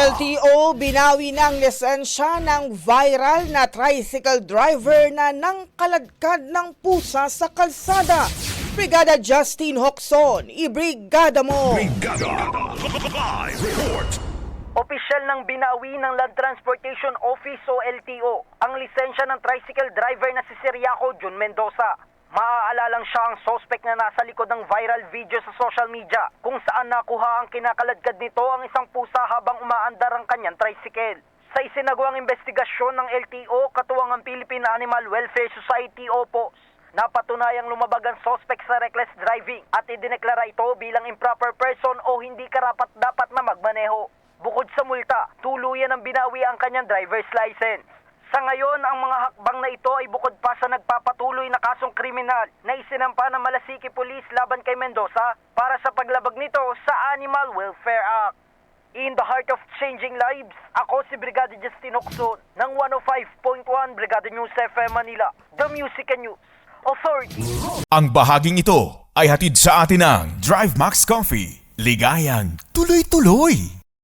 LTO binawi ng lisensya ng viral na tricycle driver na nangkaladkad ng pusa sa kalsada. Brigada Justin Hocson, ibrigada mo! Brigada Live Report. Opisyal ng binawi ng Land Transportation Office o LTO ang lisensya ng tricycle driver na si Siriaco Jun Mendoza. Maaalalang siya ang sospek na nasa likod ng viral video sa social media kung saan nakuha ang kinakaladkad nito ang isang pusa habang umaandar ang kanyang tricycle. Sa isinagawang investigasyon ng LTO, katuwang ang Philippine Animal Welfare Society o POS, napatunayang lumabag ang sospek sa reckless driving at idineklara ito bilang improper person o hindi karapat-dapat na magmaneho. Bukod sa multa, tuluyan ang binawi ang kanyang driver's license. Sa ngayon, ang mga hakbang na ito ay bukod pa sa nagpapatuloy na kasong kriminal na isinampa ng Malasiki Police laban kay Mendoza para sa paglabag nito sa Animal Welfare Act. In the heart of changing lives, ako si Brigada Justin Hocson ng 105.1 Brigada News FM Manila, The Music and News Authority. Ang bahaging ito ay hatid sa atin ng Drive Max Coffee. Ligayang tuloy-tuloy.